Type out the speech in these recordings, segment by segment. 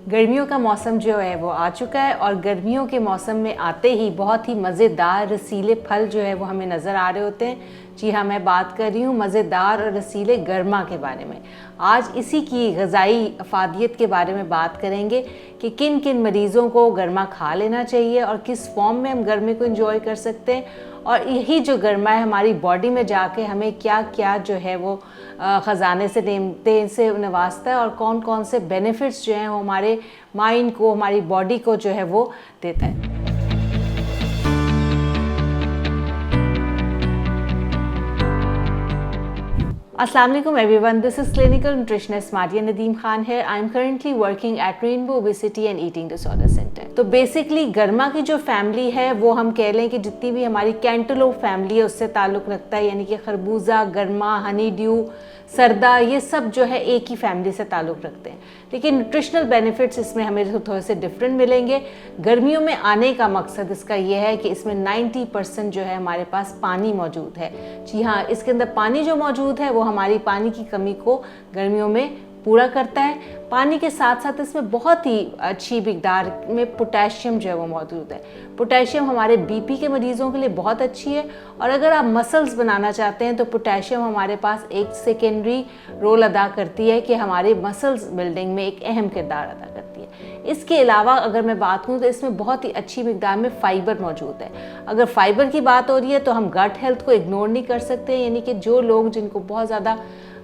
गर्मियों का मौसम जो है वो आ चुका है और गर्मियों के मौसम में आते ही बहुत ही मज़ेदार रसीले फल जो है वो हमें नज़र आ रहे होते हैं। जी हाँ, मैं बात कर रही हूँ मज़ेदार और रसीले गर्मा के बारे में। आज इसी की ग़िज़ाई अफादियत के बारे में बात करेंगे कि किन किन मरीज़ों को गर्मा खा लेना चाहिए और किस फॉर्म में हम गर्मी को एंजॉय कर सकते हैं, और यही जो गर्मा है हमारी बॉडी में जाके हमें क्या क्या जो है वो ख़जाने से नेमते से नवाजता है और कौन कौन से बेनिफिट्स जो हैं वो हमारे माइंड को, हमारी बॉडी को जो है वो देता है। Assalamu alaikum everyone, this is clinical nutritionist Madia Nadeem Khan here. I am currently working at Rainbow Obesity and Eating Disorder Center. तो बेसिकली गर्मा की जो फैमिली है वो हम कह लें कि जितनी भी हमारी कैंटलोप फैमिली है उससे ताल्लुक़ रखता है, यानी कि खरबूजा, गर्मा, हनी ड्यू, सरदा, ये सब जो है एक ही फैमिली से ताल्लुक़ रखते हैं। लेकिन न्यूट्रिशनल बेनिफिट्स इसमें हमें थोड़े से डिफरेंट मिलेंगे। गर्मियों में आने का मकसद इसका ये है कि इसमें 90% जो है हमारे पास पानी मौजूद है। जी हाँ, इसके अंदर पानी जो मौजूद है वो हमारी पानी की कमी को गर्मियों में पूरा करता है। पानी के साथ साथ इसमें बहुत ही अच्छी मिकदार में पोटेशियम जो है वो मौजूद है। पोटेशियम हमारे बीपी के मरीज़ों के लिए बहुत अच्छी है, और अगर आप मसल्स बनाना चाहते हैं तो पोटेशियम हमारे पास एक सेकेंडरी रोल अदा करती है कि हमारे मसल्स बिल्डिंग में एक अहम किरदार अदा करती है। इसके अलावा अगर मैं बात करूँ तो इसमें बहुत ही अच्छी मिकदार में फ़ाइबर मौजूद है। अगर फ़ाइबर की बात हो रही है तो हम गट हेल्थ को इग्नोर नहीं कर सकते, यानी कि जो लोग जिनको बहुत ज़्यादा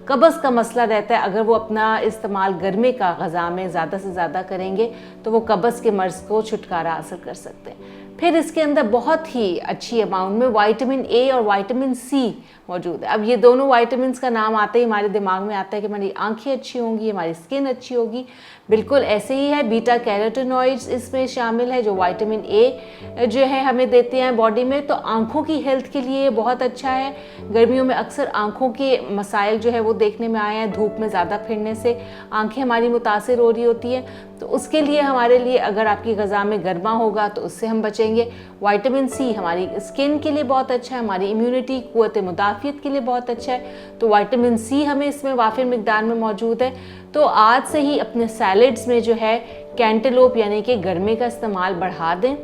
कब्ज़ का मसला रहता है, अगर वो अपना इस्तेमाल गर्मी का ग़ज़ा में ज़्यादा से ज़्यादा करेंगे तो वो कब्ज़ के मर्ज़ को छुटकारा हासिल कर सकते हैं। फिर इसके अंदर बहुत ही अच्छी अमाउंट में विटामिन ए और विटामिन सी मौजूद है। अब ये दोनों विटामिन्स का नाम आते ही हमारे दिमाग में आता है कि हमारी आंखें अच्छी होंगी, हमारी स्किन अच्छी होगी। बिल्कुल ऐसे ही है। बीटा कैरोटीनॉइड्स इसमें शामिल है जो विटामिन ए जो है हमें देते हैं बॉडी में, तो आंखों की हेल्थ के लिए बहुत अच्छा है। गर्मियों में अक्सर आंखों के मसाइल जो है वो देखने में आए हैं, धूप में ज़्यादा फिरने से आंखें हमारी मुतासिर हो रही होती हैं, तो उसके लिए हमारे लिए अगर आपकी ग़ज़ा में गर्मा होगा तो उससे हम बचेंगे। विटामिन सी हमारी स्किन के लिए बहुत अच्छा है, हमारी इम्यूनिटी, क़ुव्वत मुदाफ़ियत के लिए बहुत अच्छा है, तो विटामिन सी हमें इसमें वाफिर मिकदार में मौजूद है। तो आज से ही अपने सैलेड्स में जो है कैंटेलोप यानी कि गर्मे का इस्तेमाल बढ़ा दें।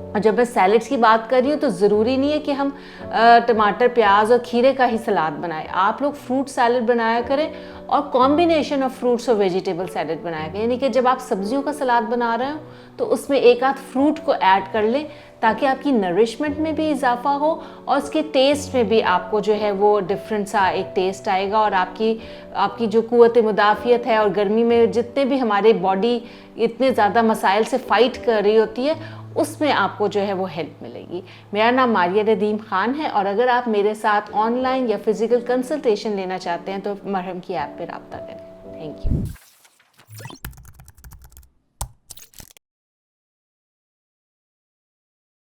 और जब मैं सैलेड्स की बात कर रही हूँ तो ज़रूरी नहीं है कि हम टमाटर, प्याज और खीरे का ही सलाद बनाएं। आप लोग फ्रूट सैलेड बनाया करें और कॉम्बिनेशन ऑफ फ्रूट्स और वेजिटेबल सैलेड बनाया करें, यानी कि जब आप सब्जियों का सलाद बना रहे हो तो उसमें एक आध फ्रूट को ऐड कर लें ताकि आपकी नरिशमेंट में भी इजाफा हो और उसके टेस्ट में भी आपको जो है वो डिफरेंट सा एक टेस्ट आएगा, और आपकी जो क़ुव्वत मुदाफ़ियत है और गर्मी में जितने भी हमारे बॉडी इतने ज़्यादा मसाइल से फ़ाइट कर रही होती है उसमें आपको जो है वो हेल्प मिलेगी। मेरा नाम मारिया नदीम खान है, और अगर आप मेरे साथ ऑनलाइन या फिज़िकल कंसल्टेशन लेना चाहते हैं तो मरहम की ऐप पर रब्ता करें। Thank you.